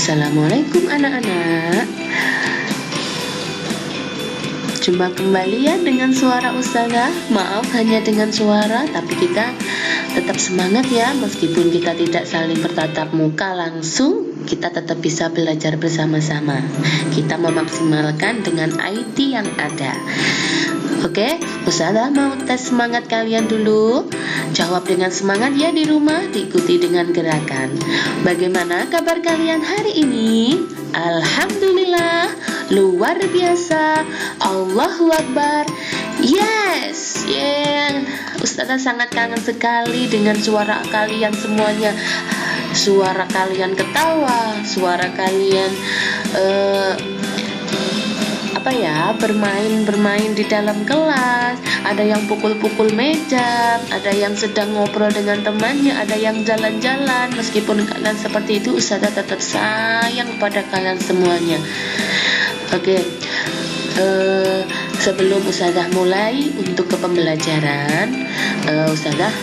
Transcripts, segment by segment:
Assalamualaikum anak-anak. Jumpa kembali ya dengan suara Ustazah. Maaf hanya dengan suara, tapi kita tetap semangat ya. Meskipun kita tidak saling bertatap muka langsung, kita tetap bisa belajar bersama-sama. Kita memaksimalkan dengan IT yang ada. Oke, Ustazah mau tes semangat kalian dulu. Jawab dengan semangat ya di rumah, diikuti dengan gerakan. Bagaimana kabar kalian hari ini? Alhamdulillah, luar biasa. Allahu Akbar. Yes, yeah. Ustazah sangat kangen sekali dengan suara kalian semuanya. Suara kalian ketawa, suara kalian bermain di dalam kelas. Ada yang pukul-pukul meja, ada yang sedang ngobrol dengan temannya, ada yang jalan-jalan. Meskipun kalian seperti itu, Ustazah tetap sayang pada kalian semuanya. Oke, sebelum Ustazah mulai untuk ke pembelajaran, Ustazah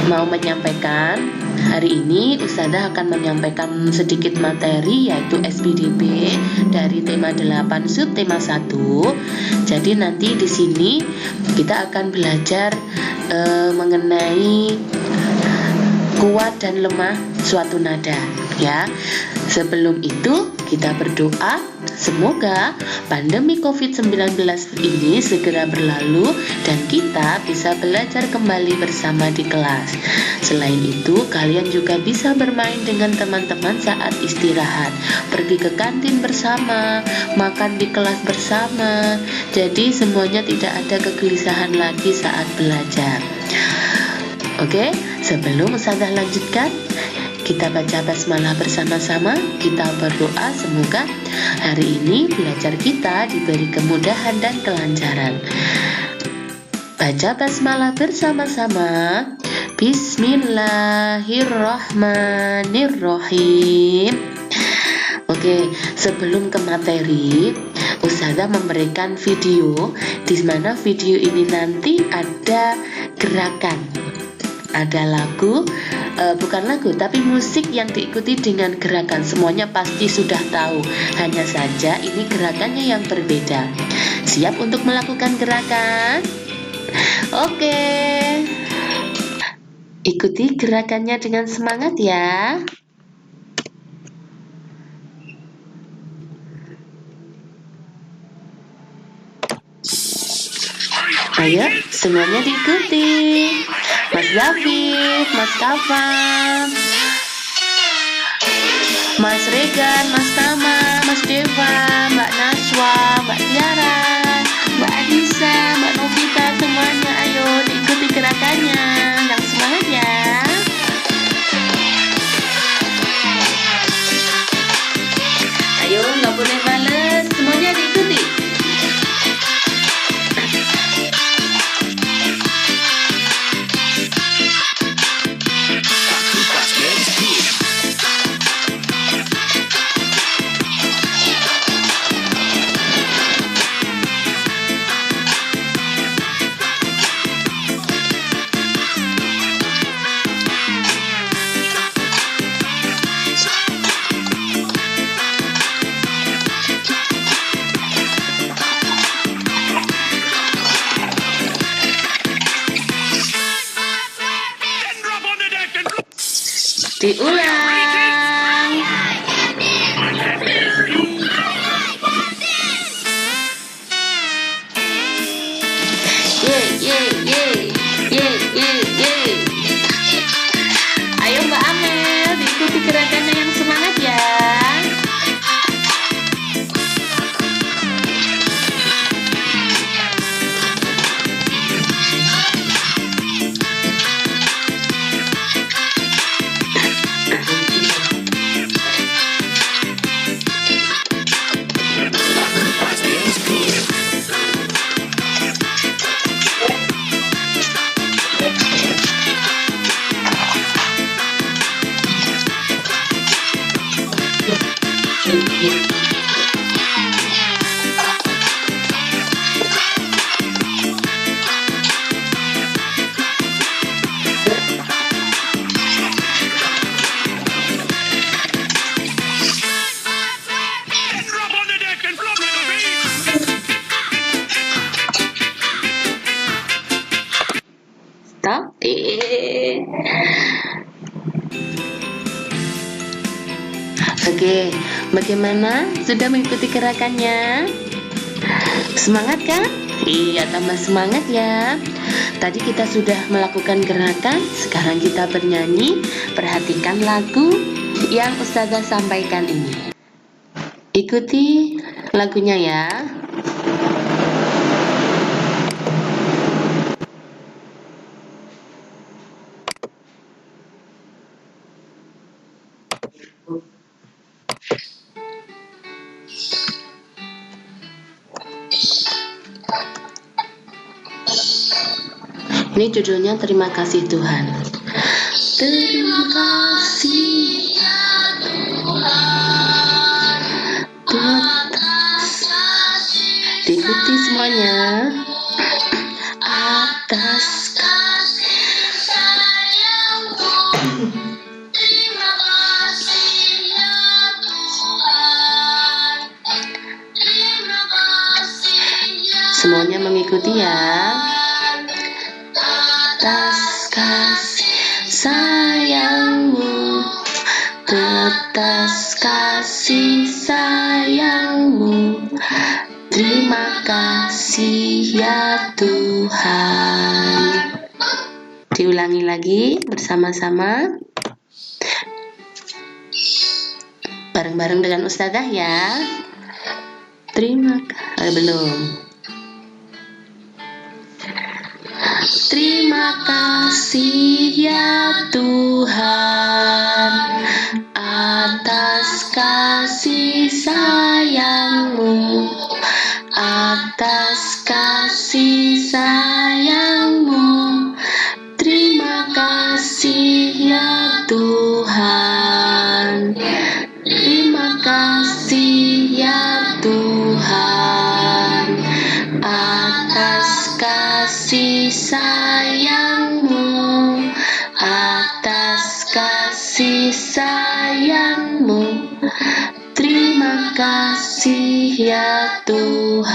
mau menyampaikan. Hari ini Ustazah akan menyampaikan sedikit materi, yaitu SPDP dari tema 8 subtema 1. Jadi nanti di sini kita akan belajar mengenai kuat dan lemah suatu nada ya. Sebelum itu kita berdoa semoga pandemi COVID-19 ini segera berlalu dan kita bisa belajar kembali bersama di kelas. Selain itu, kalian juga bisa bermain dengan teman-teman saat istirahat, pergi ke kantin bersama, makan di kelas bersama. Jadi semuanya tidak ada kegelisahan lagi saat belajar. Oke, sebelum Ustazah lanjutkan, kita baca basmalah bersama-sama. Kita berdoa semoga hari ini belajar kita diberi kemudahan dan kelancaran. Baca basmalah bersama-sama. Bismillahirrahmanirrahim. Oke, sebelum ke materi, Ustazah memberikan video di mana video ini nanti ada gerakan, ada lagu, bukan lagu tapi musik yang diikuti dengan gerakan. Semuanya pasti sudah tahu, hanya saja ini gerakannya yang berbeda. Siap untuk melakukan gerakan? Oke, ikuti gerakannya dengan semangat ya. Ayo, semuanya diikuti. Mas David, Mas Kafam, Mas Regan, Mas Tama, Mas Deva, Mbak Naswa, Mbak Tiara, Mbak Adisa, Mbak Novita, semuanya ayo diikuti gerakannya. Yang semangat ya. Ayo, nggak boleh males, semuanya diikuti. Diulang. Ye. Ayo Mbak Amel, diikuti gerakannya yang semangat ya. Toh? Oke, bagaimana? Sudah mengikuti gerakannya? Semangat kan? Iya, tambah semangat ya. Tadi kita sudah melakukan gerakan, sekarang kita bernyanyi. Perhatikan lagu yang Ustazah sampaikan ini. Ikuti lagunya ya. Ini judulnya Terima Kasih Tuhan. Terima kasih ya Tuhan, atas diikuti semuanya, atas kasih sayangmu. Terima kasih ya Tuhan, terima kasih ya. Semuanya mengikuti ya. Atas kasih sayangmu, atas kasih sayangmu, terima kasih ya Tuhan. Diulangi lagi bersama-sama, bareng-bareng dengan Ustazah ya. Terima kasih. Belum. Terima kasih ya Tuhan, atas kasih sayangmu, atas kasih sayangmu. Terima kasih ya Tuhan, terima kasih ya Tuhan, atas kasih sayangmu, atas kasih sayangmu. Terima kasih ya Tuhan.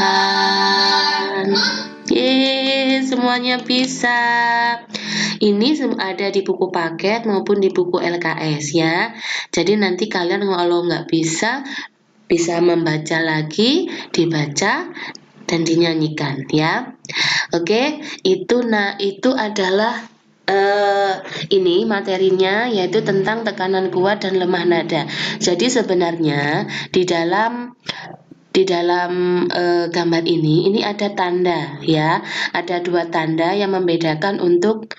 Semuanya bisa. Ini ada di buku paket maupun di buku LKS ya. Jadi nanti kalian kalau nggak bisa membaca lagi, dibaca dan dinyanyikan ya. Oke, itu adalah ini materinya, yaitu tentang tekanan kuat dan lemah nada. Jadi sebenarnya di dalam gambar ini ada tanda ya, ada 2 tanda yang membedakan untuk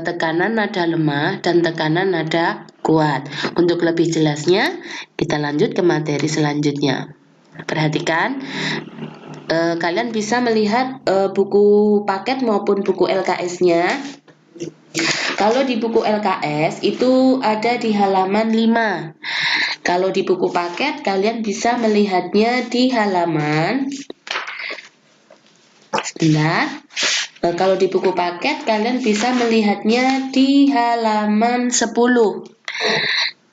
tekanan nada lemah dan tekanan nada kuat. Untuk lebih jelasnya kita lanjut ke materi selanjutnya. Perhatikan, kalian bisa melihat buku paket maupun buku LKS-nya. Kalau di buku LKS itu ada di halaman 5. Kalau di buku paket kalian bisa melihatnya di halaman, sebentar. Kalau di buku paket kalian bisa melihatnya di halaman 10.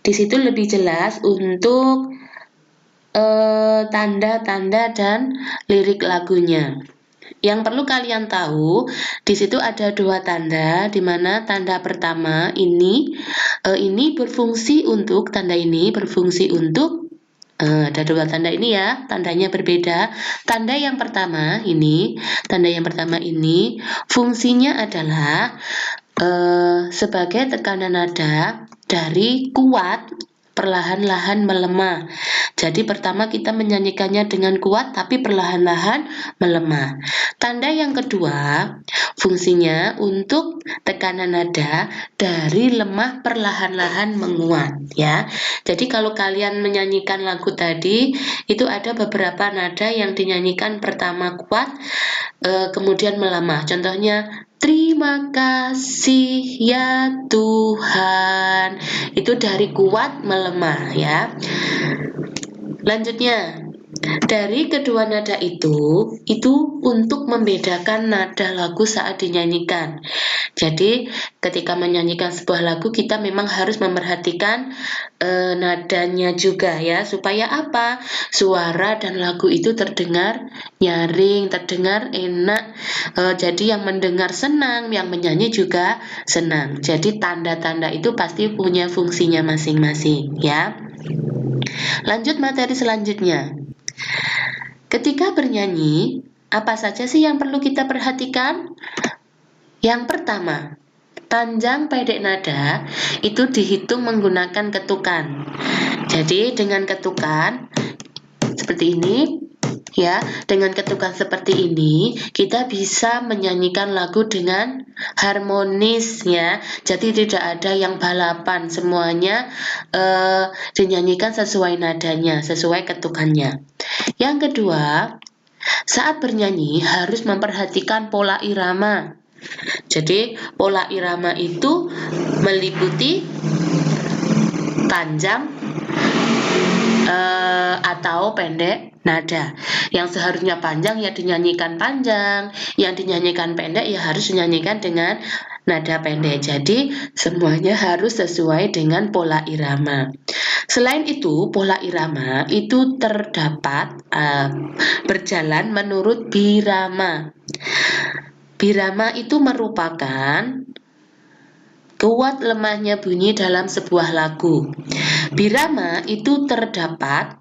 Di situ lebih jelas untuk tanda-tanda dan lirik lagunya. Yang perlu kalian tahu, di situ ada 2 tanda, di mana tanda pertama ini berfungsi untuk, tanda ini berfungsi untuk, ada 2 tanda ini ya, tandanya berbeda. Tanda yang pertama ini fungsinya adalah sebagai tekanan nada dari kuat perlahan-lahan melemah. Jadi pertama kita menyanyikannya dengan kuat tapi perlahan-lahan melemah. Tanda yang kedua fungsinya untuk tekanan nada dari lemah perlahan-lahan menguat ya. Jadi kalau kalian menyanyikan lagu tadi itu ada beberapa nada yang dinyanyikan pertama kuat, kemudian melemah. Contohnya terima kasih ya Tuhan, itu dari kuat melemah ya. Lanjutnya Dari kedua nada itu untuk membedakan nada lagu saat dinyanyikan. Jadi ketika menyanyikan sebuah lagu kita memang harus memperhatikan nadanya juga ya, supaya apa? Suara dan lagu itu terdengar nyaring, terdengar enak. Jadi yang mendengar senang, yang menyanyi juga senang. Jadi tanda-tanda itu pasti punya fungsinya masing-masing ya. Lanjut materi selanjutnya. Ketika bernyanyi, apa saja sih yang perlu kita perhatikan? Yang pertama, panjang pendek nada itu dihitung menggunakan ketukan. Jadi dengan ketukan seperti ini ya, dengan ketukan seperti ini kita bisa menyanyikan lagu dengan harmonis ya. Jadi tidak ada yang balapan, semuanya dinyanyikan sesuai nadanya, sesuai ketukannya. Yang kedua, saat bernyanyi harus memperhatikan pola irama. Jadi pola irama itu meliputi panjang atau pendek nada. Yang seharusnya panjang ya dinyanyikan panjang, yang dinyanyikan pendek ya harus dinyanyikan dengan nada pendek. Jadi semuanya harus sesuai dengan pola irama. Selain itu, pola irama itu terdapat berjalan menurut birama. Birama itu merupakan kuat lemahnya bunyi dalam sebuah lagu. Birama itu terdapat,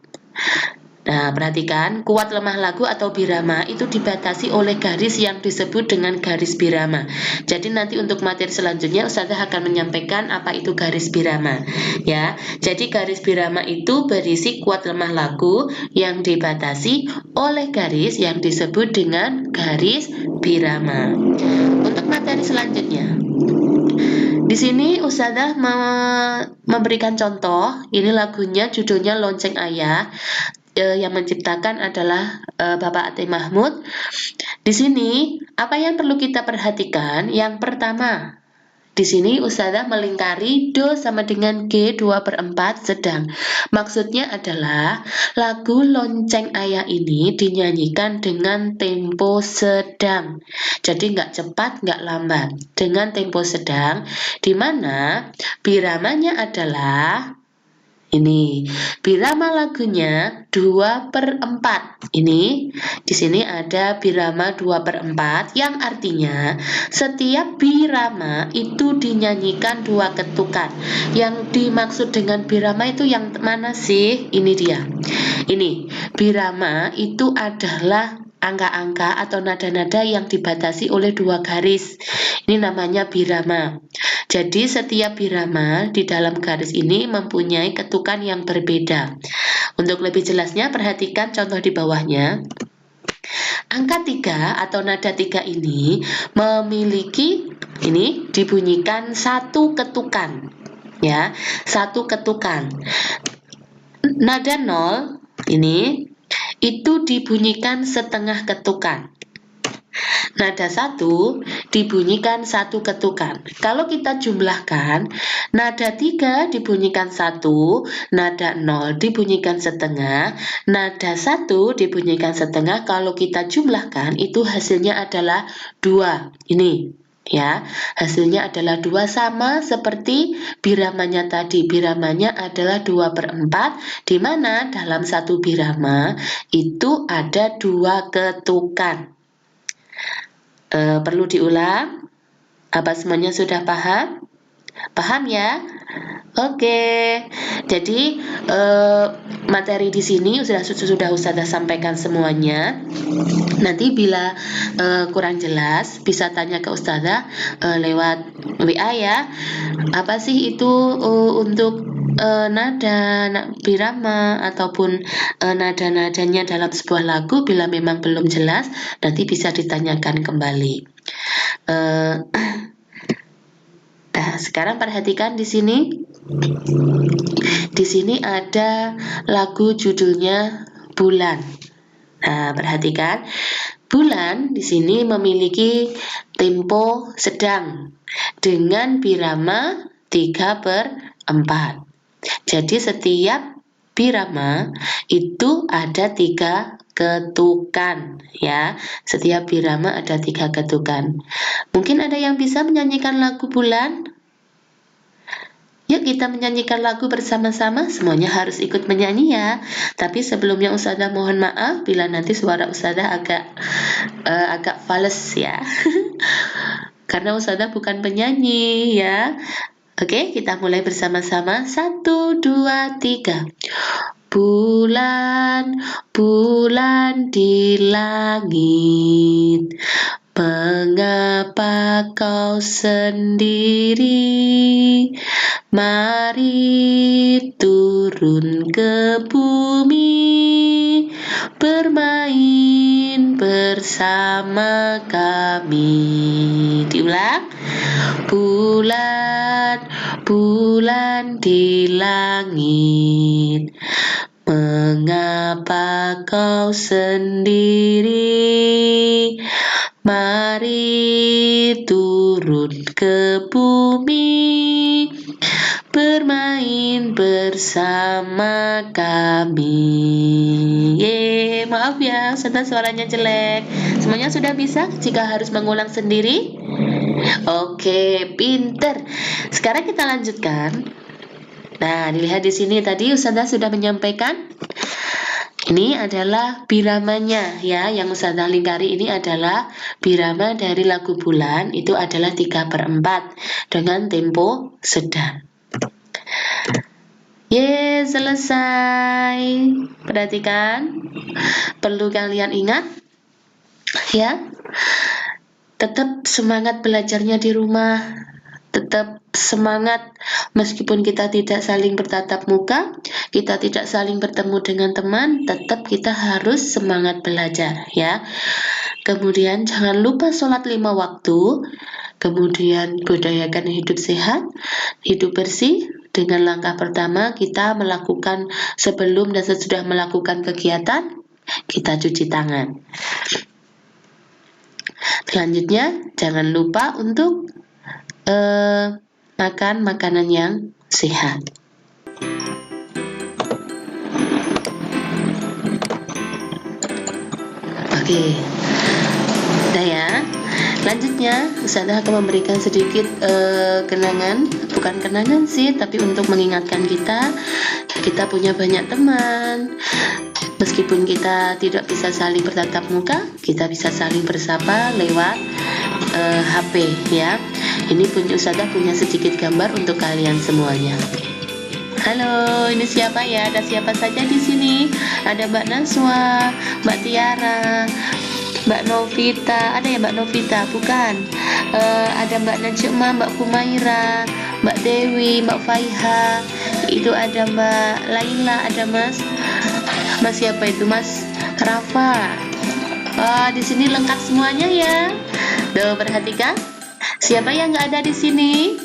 nah perhatikan, kuat lemah lagu atau birama itu dibatasi oleh garis yang disebut dengan garis birama. Jadi nanti untuk materi selanjutnya Ustazah akan menyampaikan apa itu garis birama ya. Jadi garis birama itu berisi kuat lemah lagu yang dibatasi oleh garis yang disebut dengan garis birama. Untuk materi selanjutnya, di sini Ustazah memberikan contoh. Ini lagunya judulnya Lonceng Ayah. Yang menciptakan adalah Bapak Atim Mahmud. Di sini apa yang perlu kita perhatikan? Yang pertama, di sini Ustazah melingkari Do sama dengan G 2/4 sedang. Maksudnya adalah lagu Lonceng Ayah ini dinyanyikan dengan tempo sedang. Jadi nggak cepat, nggak lambat. Dengan tempo sedang, di mana biramanya adalah ini, birama lagunya 2/4. Ini di sini ada birama 2/4 yang artinya setiap birama itu dinyanyikan 2 ketukan. Yang dimaksud dengan birama itu yang mana sih? Ini dia. Ini, birama itu adalah angka-angka atau nada-nada yang dibatasi oleh 2 garis. Ini namanya birama. Jadi setiap birama di dalam garis ini mempunyai ketukan yang berbeda. Untuk lebih jelasnya perhatikan contoh di bawahnya. Angka 3 atau nada 3 ini memiliki, ini dibunyikan 1 ketukan. Ya, 1 ketukan. Nada 0 ini itu dibunyikan setengah ketukan. Nada 1 dibunyikan 1 ketukan. Kalau kita jumlahkan, nada 3 dibunyikan 1, nada 0 dibunyikan setengah, nada 1 dibunyikan setengah. Kalau kita jumlahkan, itu hasilnya adalah 2. Ini ya, hasilnya adalah 2, sama seperti biramanya tadi. Biramanya adalah 2/4, di mana dalam satu birama itu ada 2 ketukan. Perlu diulang? Apa semuanya sudah paham? Paham ya? Oke. Jadi materi di sini sudah Ustazah sampaikan semuanya. Nanti bila kurang jelas bisa tanya ke Ustazah lewat WA ya. Apa sih itu untuk nada birama ataupun nada-nadanya dalam sebuah lagu? Bila memang belum jelas, nanti bisa ditanyakan kembali. Nah, sekarang perhatikan di sini. Di sini ada lagu judulnya Bulan. Nah, perhatikan. Bulan di sini memiliki tempo sedang dengan birama 3/4. Jadi setiap birama itu ada 3 ketukan ya. Setiap birama ada 3 ketukan. Mungkin ada yang bisa menyanyikan lagu bulan? Yuk kita menyanyikan lagu bersama-sama, semuanya harus ikut menyanyi ya. Tapi sebelumnya Ustazah mohon maaf bila nanti suara Ustazah agak fales ya. Karena Ustazah bukan penyanyi ya. Oke, kita mulai bersama-sama. 1, 2, 3. Bulan, bulan di langit, mengapa kau sendiri? Mari turun ke bumi, bermain bersama kami. Diulang. Bulan, bulan di langit, mengapa kau sendiri? Mari turun ke bumi, bermain bersama kami. Maaf ya, suaranya jelek. Semuanya sudah bisa? Jika harus mengulang sendiri? Oke, pinter. Sekarang kita lanjutkan. Nah, dilihat di sini tadi Ustazah sudah menyampaikan. Ini adalah biramanya ya, yang Ustazah lingkari ini adalah birama dari lagu bulan, itu adalah 3/4 dengan tempo sedang. Selesai. Perhatikan. Perlu kalian ingat ya. Tetap semangat belajarnya di rumah. Tetap semangat meskipun kita tidak saling bertatap muka, kita tidak saling bertemu dengan teman, tetap kita harus semangat belajar ya. Kemudian jangan lupa sholat 5 waktu. Kemudian budayakan hidup sehat, hidup bersih. Dengan langkah pertama kita melakukan sebelum dan sesudah melakukan kegiatan, kita cuci tangan. Selanjutnya jangan lupa untuk makan makanan yang sehat. Oke, udah ya. Selanjutnya Ustazah akan memberikan sedikit kenangan, bukan kenangan sih, tapi untuk mengingatkan kita punya banyak teman. Meskipun kita tidak bisa saling bertatap muka, kita bisa saling bersapa lewat HP ya. Ini Ustazah punya sedikit gambar untuk kalian semuanya. Halo, ini siapa ya? Ada siapa saja di sini? Ada Mbak Naswa, Mbak Tiara, Mbak Novita. Ada ya Mbak Novita? Bukan. Ada Mbak Najma, Mbak Kumaira, Mbak Dewi, Mbak Faiha. Itu ada Mbak Laila, ada Mas siapa itu? Mas Rafa. Di sini lengkap semuanya ya. Tuh, perhatikan. Siapa yang nggak ada di sini?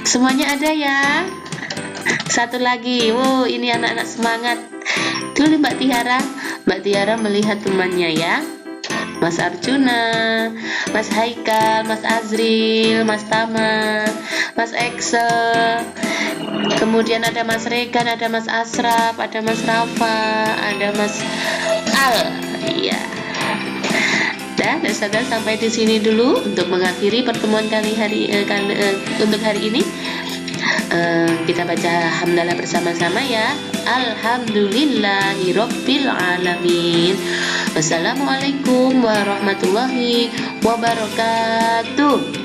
Semuanya ada ya. Satu lagi. Wow, ini anak-anak semangat. Tuh Mbak Tiara. Mbak Tiara melihat temannya ya. Mas Arjuna, Mas Haikal, Mas Azril, Mas Tama, Mas Excel. Kemudian ada Mas Regan, ada Mas Asraf, ada Mas Rafa, ada Mas Al. Iya. Dan Ustazah sampai di sini dulu untuk mengakhiri pertemuan untuk hari ini. Kita baca hamdalah bersama-sama ya. Alhamdulillahirabbil alamin. Wassalamualaikum warahmatullahi wabarakatuh.